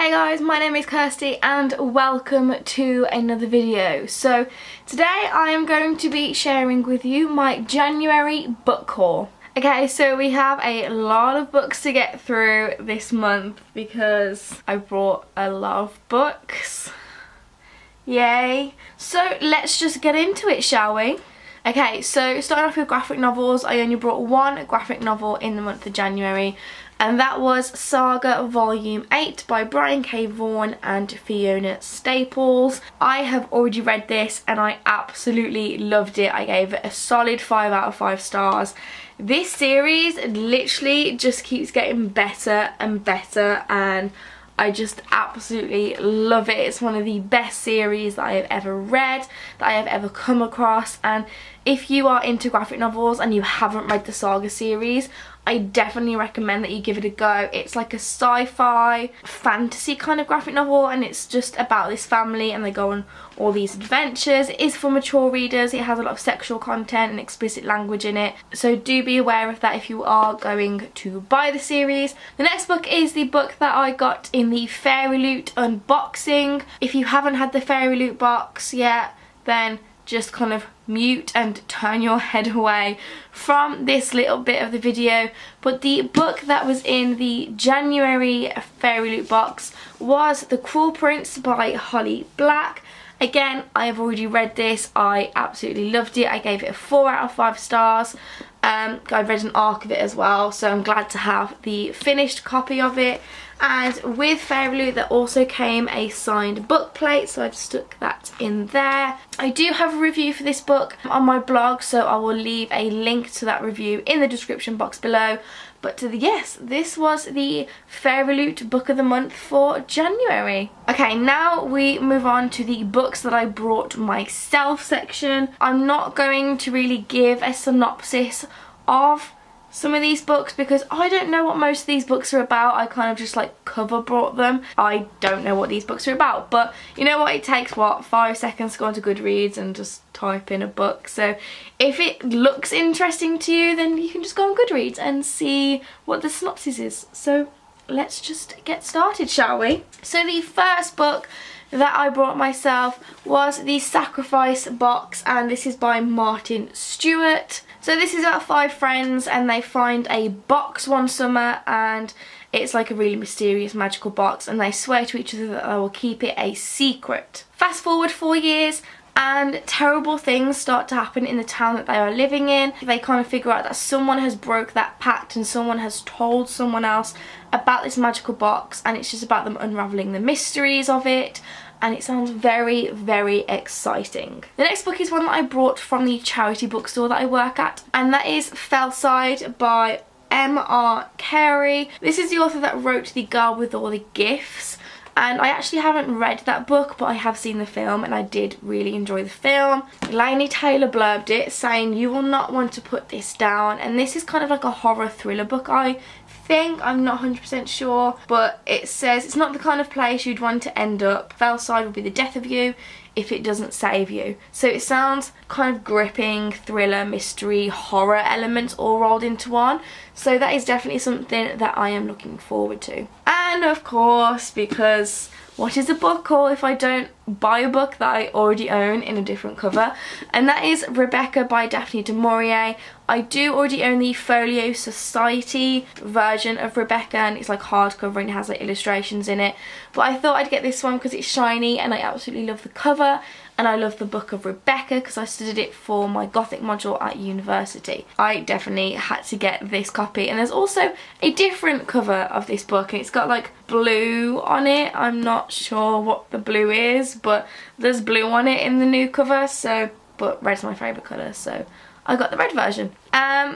Hey guys, my name is Kirsty and welcome to another video. So today I am going to be sharing with you my January book haul. Okay, so we have a lot of books to get through this month because I brought a lot of books. Yay. So let's just get into it, shall we? Okay, so starting off with graphic novels, I only brought one graphic novel in the month of January, and that was Saga Volume 8 by Brian K. Vaughan and Fiona Staples. I have already read this and I absolutely loved it. I gave it a solid 5 out of 5 stars. This series literally just keeps getting better and better and I just absolutely love it. It's one of the best series that I have ever read, that I have ever come across, and if you are into graphic novels and you haven't read the Saga series, I definitely recommend that you give it a go. It's like a sci-fi fantasy kind of graphic novel and it's just about this family and they go on all these adventures. It is for mature readers. It has a lot of sexual content and explicit language in it, so do be aware of that if you are going to buy the series. The next book is the book that I got in the Fairy Loot unboxing. If you haven't had the Fairy Loot box yet, then just kind of mute and turn your head away from this little bit of the video. But the book that was in the January Fairy Loot box was The Cruel Prince by Holly Black. Again, I have already read this. I absolutely loved it. I gave it a 4 out of 5 stars. I read an arc of it as well, so I'm glad to have the finished copy of it. And with Fairy Loot there also came a signed book plate, so I've stuck that in there. I do have a review for this book on my blog, so I will leave a link to that review in the description box below. But yes, this was the Fairy Loot book of the month for January. Okay, now we move on to the books that I brought myself section. I'm not going to really give a synopsis of some of these books because I don't know what most of these books are about. I kind of just like cover brought them. I don't know what these books are about, but you know what, it takes what, 5 seconds to go onto Goodreads and just type in a book. So if it looks interesting to you, then you can just go on Goodreads and see what the synopsis is. So let's just get started, shall we? So the first book that I brought myself was The Sacrifice Box, and this is by Martin Stewart. So this is about 5 friends and they find a box one summer and it's like a really mysterious magical box and they swear to each other that they will keep it a secret. Fast forward 4 years and terrible things start to happen in the town that they are living in. They kind of figure out that someone has broke that pact and someone has told someone else about this magical box, and it's just about them unravelling the mysteries of it. And it sounds very, very exciting. The next book is one that I brought from the charity bookstore that I work at, and that is Fellside by M.R. Carey. This is the author that wrote The Girl with All the Gifts, and I actually haven't read that book, but I have seen the film and I did really enjoy the film. Laini Taylor blurbed it saying, "You will not want to put this down," and this is kind of like a horror thriller book, I think. I'm not 100% sure, but it says it's not the kind of place you'd want to end up. Fellside will be the death of you if it doesn't save you. So it sounds kind of gripping, thriller, mystery, horror elements all rolled into one. So that is definitely something that I am looking forward to. And of course, because what is a book haul if I don't buy a book that I already own in a different cover? And that is Rebecca by Daphne du Maurier. I do already own the Folio Society version of Rebecca, and it's like hardcover and it has like illustrations in it. But I thought I'd get this one because it's shiny and I absolutely love the cover. And I love the book of Rebecca because I studied it for my Gothic module at university. I definitely had to get this copy. And there's also a different cover of this book and it's got like blue on it. I'm not sure what the blue is, but there's blue on it in the new cover. So, but red's my favourite colour, so I got the red version.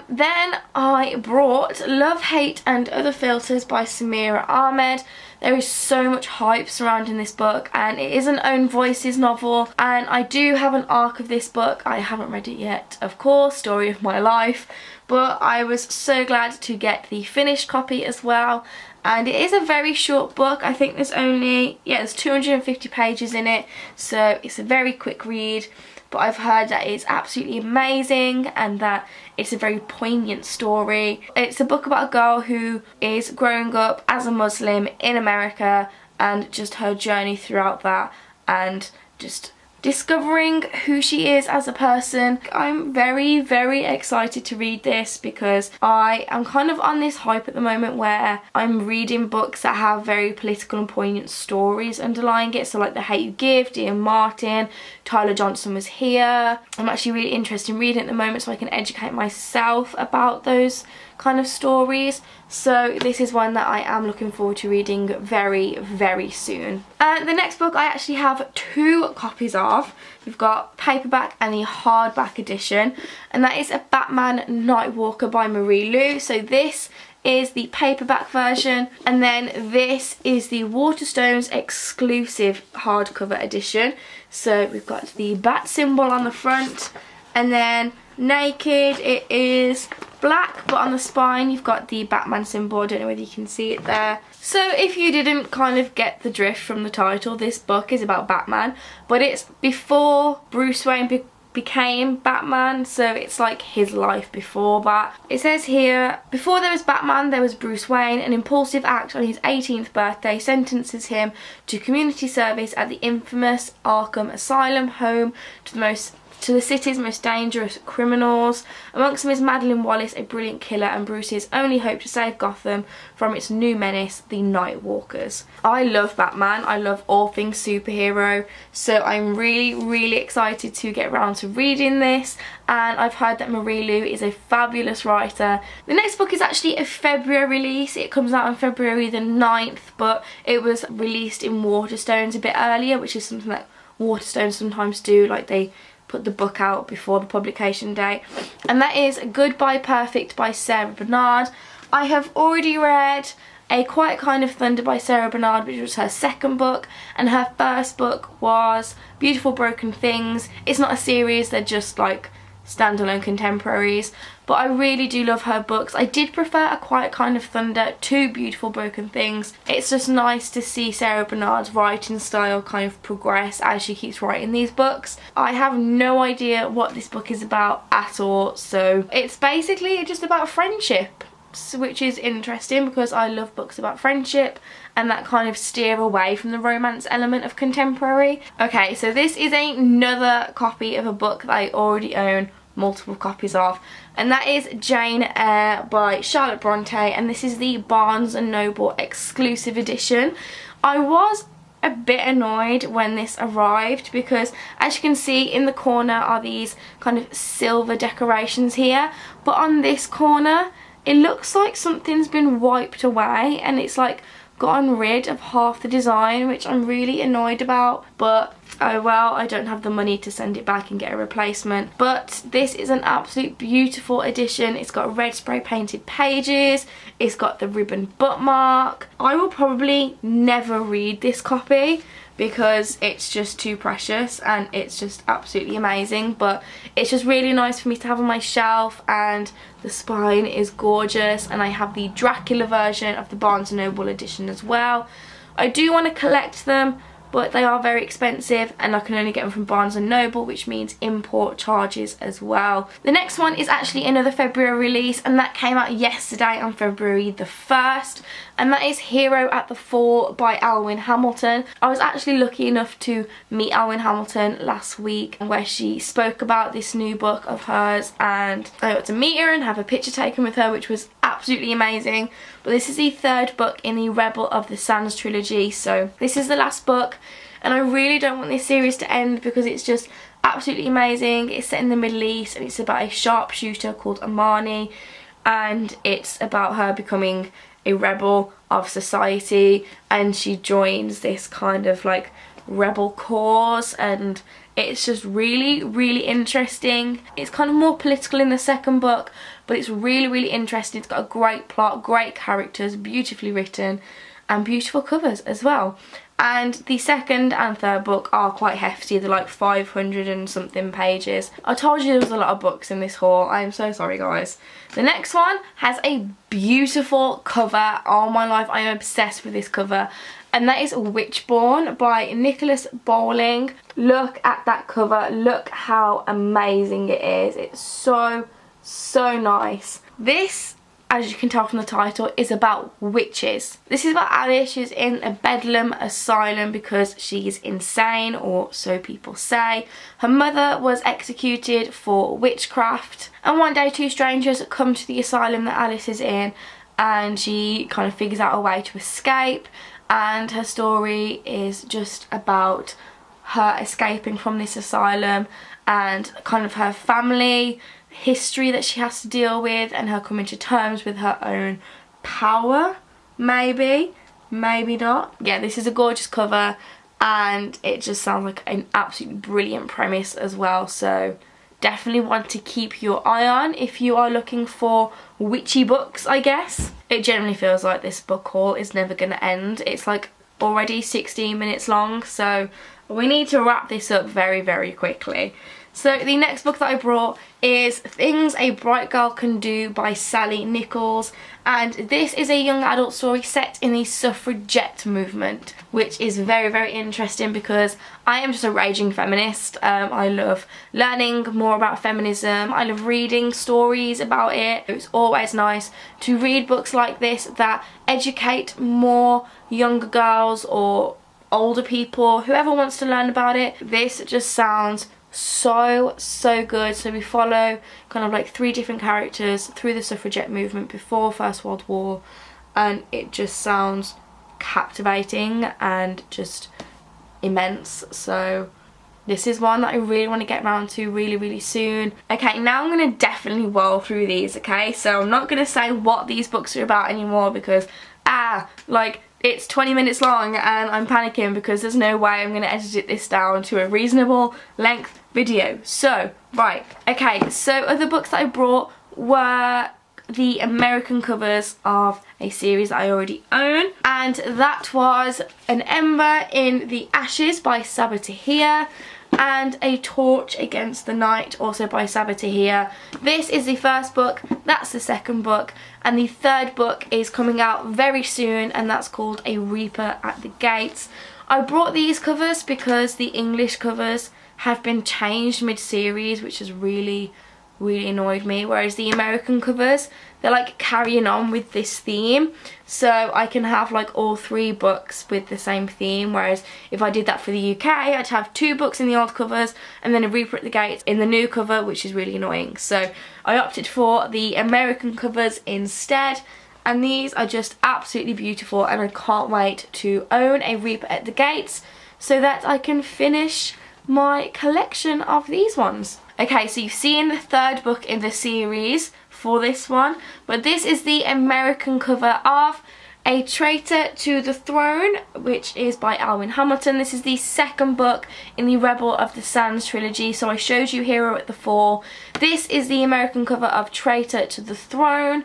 Then I brought Love, Hate and Other Filters by Samira Ahmed. There is so much hype surrounding this book and it is an Own Voices novel, and I do have an arc of this book. I haven't read it yet, of course, story of my life, but I was so glad to get the finished copy as well. And it is a very short book. I think there's only, there's 250 pages in it, so it's a very quick read. But I've heard that it's absolutely amazing and that it's a very poignant story. It's a book about a girl who is growing up as a Muslim in America and just her journey throughout that, and just discovering who she is as a person. I'm very, very excited to read this because I am kind of on this hype at the moment where I'm reading books that have very political and poignant stories underlying it. So like The Hate U Give, Dear Martin, Tyler Johnson Was Here. I'm actually really interested in reading at the moment so I can educate myself about those kind of stories. So this is one that I am looking forward to reading very, very soon. The next book I actually have 2 copies of. We've got paperback and the hardback edition, and that is a Batman Nightwalker by Marie Lu. So this is the paperback version, and then this is the Waterstones exclusive hardcover edition. So we've got the bat symbol on the front, and then naked it is black, but on the spine you've got the Batman symbol. I don't know whether you can see it there. So if you didn't kind of get the drift from the title, this book is about Batman, but it's before Bruce Wayne became Batman, so it's like his life before that. It says here, before there was Batman, there was Bruce Wayne. An impulsive act on his 18th birthday sentences him to community service at the infamous Arkham Asylum, home to the city's most dangerous criminals. Amongst them is Madeline Wallace, a brilliant killer, and Bruce's only hope to save Gotham from its new menace, the Nightwalkers. I love Batman. I love all things superhero, so I'm really, really excited to get around to reading this, and I've heard that Marie Lu is a fabulous writer. The next book is actually a February release. It comes out on February the 9th, but it was released in Waterstones a bit earlier, which is something that Waterstones sometimes do, like they put the book out before the publication date, and that is Goodbye Perfect by Sarah Bernard. I have already read A Quiet Kind of Thunder by Sarah Bernard, which was her second book, and her first book was Beautiful Broken Things. It's not a series, they're just like standalone contemporaries, but I really do love her books. I did prefer A Quiet Kind of Thunder to Beautiful Broken Things. It's just nice to see Sarah Bernard's writing style kind of progress as she keeps writing these books. I have no idea what this book is about at all, so it's basically just about friendship, which is interesting because I love books about friendship and that kind of steer away from the romance element of contemporary. Okay, so this is another copy of a book that I already own multiple copies of, and that is Jane Eyre by Charlotte Bronte, and this is the Barnes & Noble exclusive edition. I was a bit annoyed when this arrived because, as you can see, in the corner are these kind of silver decorations here, but on this corner it looks like something's been wiped away and it's like gotten rid of half the design, which I'm really annoyed about, but oh well, I don't have the money to send it back and get a replacement. But this is an absolute beautiful edition. It's got red spray painted pages, it's got the ribbon bookmark. I will probably never read this copy because it's just too precious and it's just absolutely amazing, but it's just really nice for me to have on my shelf, and the spine is gorgeous, and I have the Dracula version of the Barnes & Noble edition as well. I do want to collect them, but they are very expensive and I can only get them from Barnes & Noble, which means import charges as well. The next one is actually another February release, and that came out yesterday on February the 1st, and that is Hero at the Fall by Alwyn Hamilton. I was actually lucky enough to meet Alwyn Hamilton last week where she spoke about this new book of hers, and I got to meet her and have a picture taken with her, which was absolutely amazing. But this is the 3rd book in the Rebel of the Sands trilogy, so this is the last book, and I really don't want this series to end because it's just absolutely amazing. It's set in the Middle East and it's about a sharpshooter called Amani, and it's about her becoming a rebel of society, and she joins this kind of like rebel cause, and it's just really, really interesting. It's kind of more political in the second book, but it's really, really interesting. It's got a great plot, great characters, beautifully written, and beautiful covers as well. And the second and third book are quite hefty. They're like 500 and something pages. I told you there was a lot of books in this haul. I am so sorry, guys. The next one has a beautiful cover. Oh my life, I am obsessed with this cover. And that is Witchborne by Nicholas Bowling. Look at that cover. Look how amazing it is. It's so, so nice. This as you can tell from the title, is about witches. This is about Alice. She's in a Bedlam asylum because she's insane, or so people say. Her mother was executed for witchcraft, and one day two strangers come to the asylum that Alice is in, and she kind of figures out a way to escape, and her story is just about her escaping from this asylum and kind of her family history that she has to deal with, and her coming to terms with her own power. Maybe not. Yeah, this is a gorgeous cover, and it just sounds like an absolutely brilliant premise as well, so definitely want to keep your eye on if you are looking for witchy books, I guess. It generally feels like this book haul is never going to end. It's like already 16 minutes long, so we need to wrap this up very, very quickly. So the next book that I brought is Things a Bright Girl Can Do by Sally Nichols, and this is a young adult story set in the suffragette movement, which is very, very interesting because I am just a raging feminist. I love learning more about feminism. I love reading stories about it. It's always nice to read books like this that educate more younger girls or older people, whoever wants to learn about it. This just sounds so good. So we follow kind of like 3 different characters through the suffragette movement before First World War, and it just sounds captivating and just immense. So this is one that I really want to get around to really soon. Okay, now I'm going to definitely whirl through these, okay? So I'm not going to say what these books are about anymore because like it's 20 minutes long and I'm panicking because there's no way I'm going to edit this down to a reasonable length video. So, right, okay, so other books that I brought were the American covers of a series that I already own, and that was an Ember in the Ashes by Sabatahir and A Torch Against the Night, also by Sabatahir. This is the first book, that's the second book, and the third book is coming out very soon, and that's called A Reaper at the Gates. I brought these covers because the English covers have been changed mid-series, which has really annoyed me, whereas the American covers, they're like carrying on with this theme, so I can have like all 3 books with the same theme, whereas if I did that for the UK I'd have 2 books in the old covers and then A Reaper at the Gates in the new cover, which is really annoying. So I opted for the American covers instead, and these are just absolutely beautiful, and I can't wait to own A Reaper at the Gates so that I can finish my collection of these ones. Okay, so you've seen the third book in the series for this one, but this is the American cover of A Traitor to the Throne, which is by Alwyn Hamilton. This is the second book in the Rebel of the Sands trilogy, so I showed you Hero at the Fall. This is the American cover of Traitor to the Throne.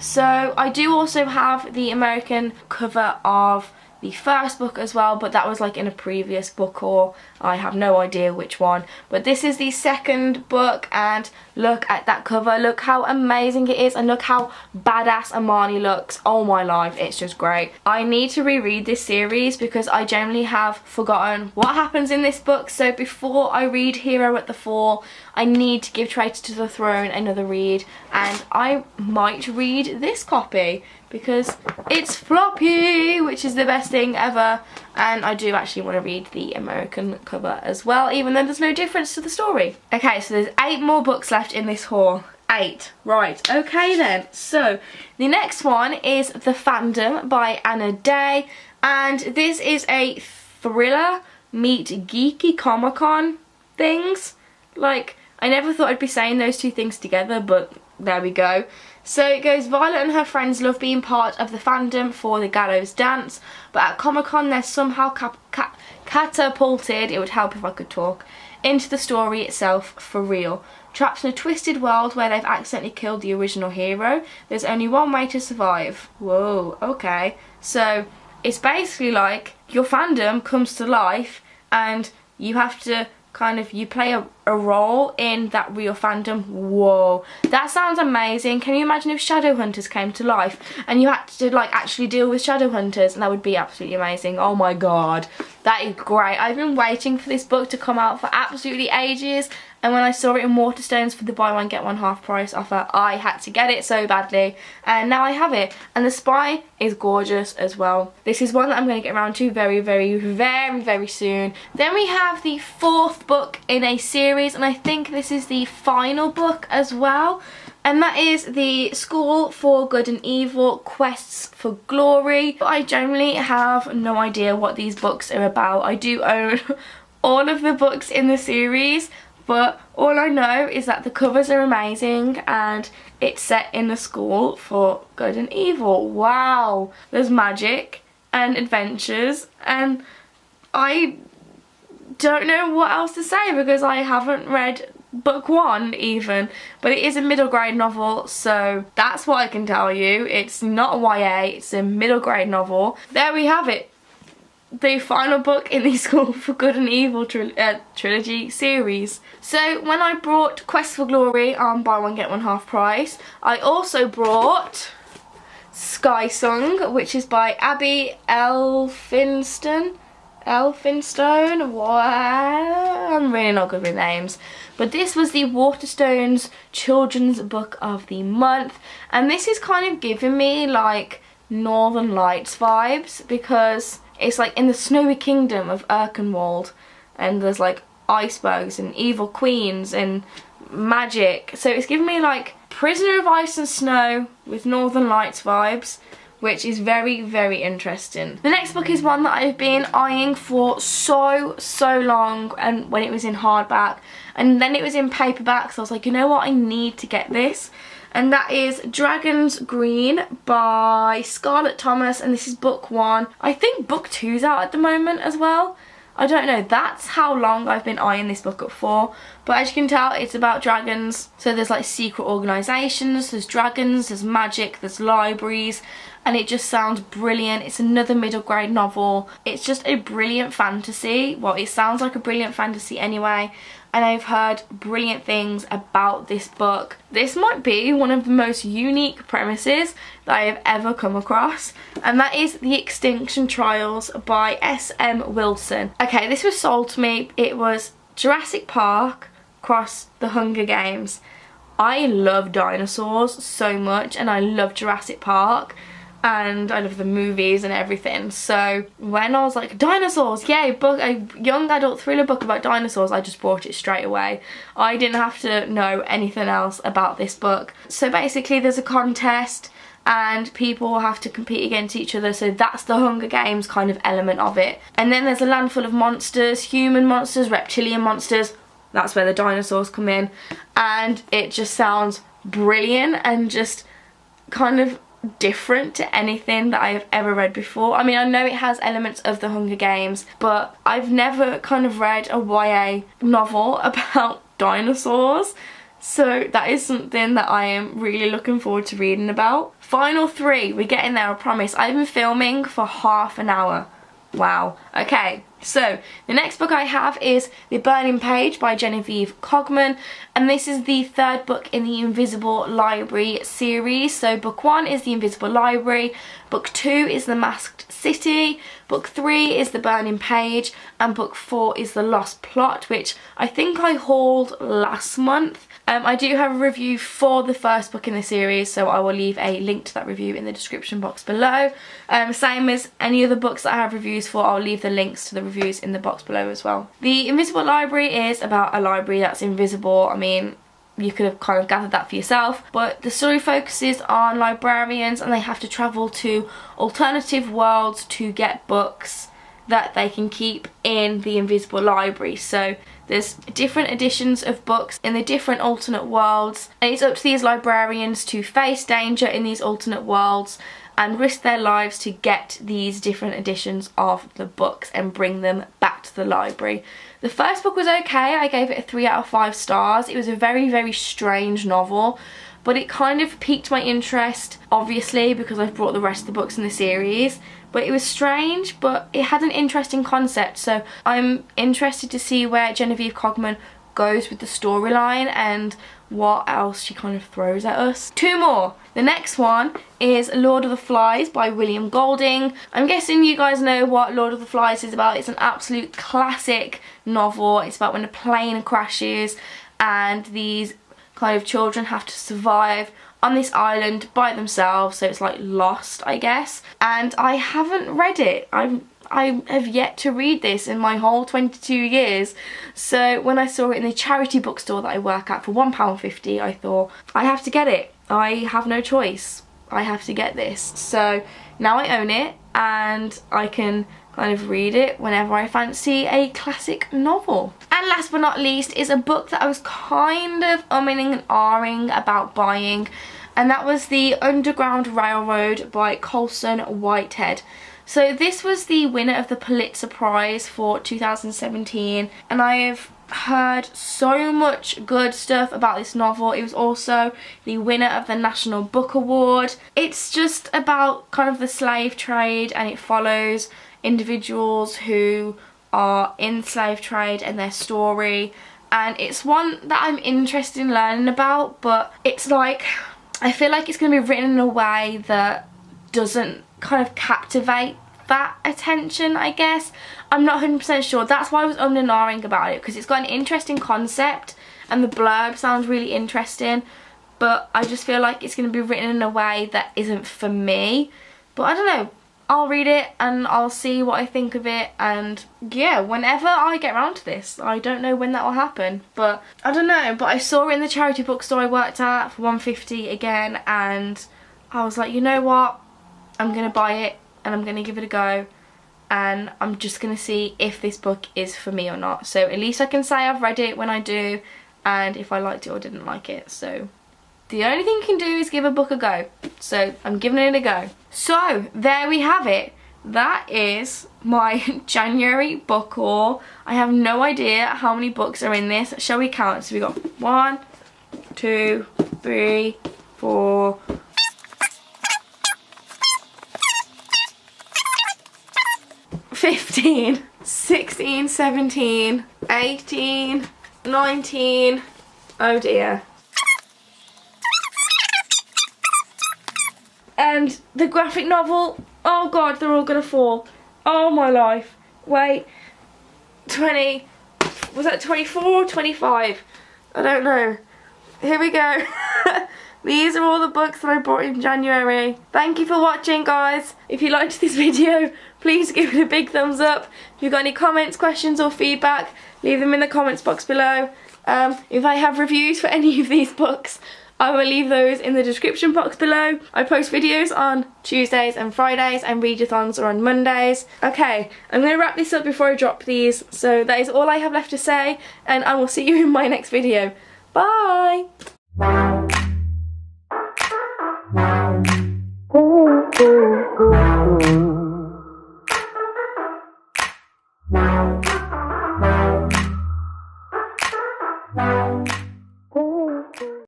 So I do also have the American cover of the first book as well, but that was like in a previous book haul. I have no idea which one, but this is the second book, and look at that cover, look how amazing it is, and look how badass Amani looks. Oh my life, it's just great. I need to reread this series because I generally have forgotten what happens in this book, so before I read Hero at the Fall I need to give Traitor to the Throne another read, and I might read this copy because it's floppy, which is the best thing ever, and I do actually want to read the American cover as well, even though there's no difference to the story. Okay, so there's 8 more books left in this haul. 8. Right, okay then. So the next one is The Fandom by Anna Day, and this is a thriller meet geeky Comic-Con things. Like, I never thought I'd be saying those 2 things together, but there we go. So it goes, Violet and her friends love being part of the fandom for the Gallows Dance, but at Comic-Con they're somehow catapulted, it would help if I could talk, into the story itself for real. Trapped in a twisted world where they've accidentally killed the original hero, there's only one way to survive. Whoa, okay. So it's basically like your fandom comes to life and you have to kind of, you play a role in that real fandom. Whoa, that sounds amazing. Can you imagine if Shadowhunters came to life and you had to like actually deal with Shadowhunters? And that would be absolutely amazing. Oh my god, That is great. I've been waiting for this book to come out for absolutely ages, and when I saw it in Waterstones for the buy one get one half price offer, I had to get it so badly, and now I have it. And the spine is gorgeous as well. This is one that I'm going to get around to very, very, very, very soon. Then we have the 4th book in a series, and I think this is the final book as well. And that is the School for Good and Evil Quests for Glory. I generally have no idea what these books are about. I do own all of the books in the series, but all I know is that the covers are amazing and it's set in the School for Good and Evil. Wow! There's magic and adventures, and I don't know what else to say because I haven't read book 1 even, but it is a middle grade novel, so that's what I can tell you. It's not a YA, it's a middle grade novel. There we have it, the final book in the School for Good and Evil trilogy series. So when I brought Quest for Glory on buy one get one half price, I also brought Skysong, which is by Abby Elphinstone. Wow, I'm really not good with names. But this was the Waterstones Children's Book of the Month, and this is kind of giving me like Northern Lights vibes because it's like in the snowy kingdom of Erkenwald, and there's like icebergs and evil queens and magic. So it's giving me like Prisoner of Ice and Snow with Northern Lights vibes, which is very, very interesting. The next book is one that I've been eyeing for so long, and when it was in hardback, and then it was in paperback, so I was like, you know what, I need to get this. And that is Dragon's Green by Scarlett Thomas, and this is book 1. I think book 2's out at the moment as well. I don't know, that's how long I've been eyeing this book up for. But as you can tell, it's about dragons. So there's like secret organisations, there's dragons, there's magic, there's libraries, and it just sounds brilliant. It's another middle grade novel. It's just a brilliant fantasy. Well, it sounds like a brilliant fantasy anyway. And I've heard brilliant things about this book. This might be one of the most unique premises that I have ever come across, and that is The Extinction Trials by S.M. Wilson. Okay, this was sold to me. It was Jurassic Park cross the Hunger Games. I love dinosaurs so much, and I love Jurassic Park, and I love the movies and everything. So when I was like, dinosaurs, yay, book, a young adult thriller book about dinosaurs, I just bought it straight away. I didn't have to know anything else about this book. So basically there's a contest and people have to compete against each other, so that's the Hunger Games kind of element of it. And then there's a land full of monsters, human monsters, reptilian monsters. That's where the dinosaurs come in, and it just sounds brilliant and just kind of different to anything that I have ever read before. I mean, I know it has elements of the Hunger Games, but I've never kind of read a YA novel about dinosaurs, so that is something that I am really looking forward to reading about. Final 3, we're getting there, I promise. I've been filming for half an hour. Wow. Okay, so the next book I have is The Burning Page by Genevieve Cogman, and this is the 3rd book in the Invisible Library series. So book 1 is The Invisible Library, book 2 is The Masked City, book 3 is The Burning Page, and book 4 is The Lost Plot, which I think I hauled last month. I do have a review for the 1st book in the series, so I will leave a link to that review in the description box below. Same as any other books that I have reviews for, I'll leave the links to the reviews in the box below as well. The Invisible Library is about a library that's invisible. I mean, you could have kind of gathered that for yourself, but the story focuses on librarians, and they have to travel to alternative worlds to get books that they can keep in the Invisible Library. So there's different editions of books in the different alternate worlds, and it's up to these librarians to face danger in these alternate worlds and risk their lives to get these different editions of the books and bring them back to the library. The 1st book was okay. I gave it a 3 out of 5 stars. It was a very, very strange novel, but it kind of piqued my interest, obviously, because I've brought the rest of the books in the series. But it was strange, but it had an interesting concept, so I'm interested to see where Genevieve Cogman goes with the storyline and what else she kind of throws at us. 2 more. The next one is Lord of the Flies by William Golding. I'm guessing you guys know what Lord of the Flies is about. It's an absolute classic novel. It's about when a plane crashes and these kind of children have to survive on this island by themselves, so it's like Lost, I guess. And I haven't read it. I have yet to read this in my whole 22 years. So when I saw it in the charity bookstore that I work at for £1.50, I thought, I have to get it. I have no choice. I have to get this. So now I own it and I can kind of read it whenever I fancy a classic novel. And last but not least is a book that I was kind of umming and ahhing about buying, and that was The Underground Railroad by Colson Whitehead. So this was the winner of the Pulitzer Prize for 2017, and I have heard so much good stuff about this novel. It was also the winner of the National Book Award. It's just about kind of the slave trade, and it follows individuals who are in the slave trade and their story, and it's one that I'm interested in learning about, but it's like, I feel like it's going to be written in a way that doesn't kind of captivate that attention, I guess. I'm not 100% sure. That's why I was umming and ahhing about it, because it's got an interesting concept and the blurb sounds really interesting, but I just feel like it's going to be written in a way that isn't for me. But I don't know. I'll read it and I'll see what I think of it, and yeah, whenever I get around to this. I don't know when that will happen, but I don't know. But I saw it in the charity bookstore I worked at for £1.50 again, and I was like, you know what, I'm gonna buy it and I'm gonna give it a go, and I'm just gonna see if this book is for me or not. So at least I can say I've read it when I do, and if I liked it or didn't like it. So the only thing you can do is give a book a go. So I'm giving it a go. So there we have it. That is my January book haul. I have no idea how many books are in this. Shall we count? So we got 1, 2, 3, 4, 15, 16, 17, 18, 19. Oh dear. And the graphic novel, oh god, they're all gonna fall. Oh my life. Wait, 20, was that 24 or 25? I don't know. Here we go. These are all the books that I bought in January. Thank you for watching, guys. If you liked this video, please give it a big thumbs up. If you've got any comments, questions or feedback, leave them in the comments box below. If I have reviews for any of these books, I will leave those in the description box below. I post videos on Tuesdays and Fridays, and readathons are on Mondays. Okay, I'm going to wrap this up before I drop these. So that is all I have left to say, and I will see you in my next video. Bye! Wow.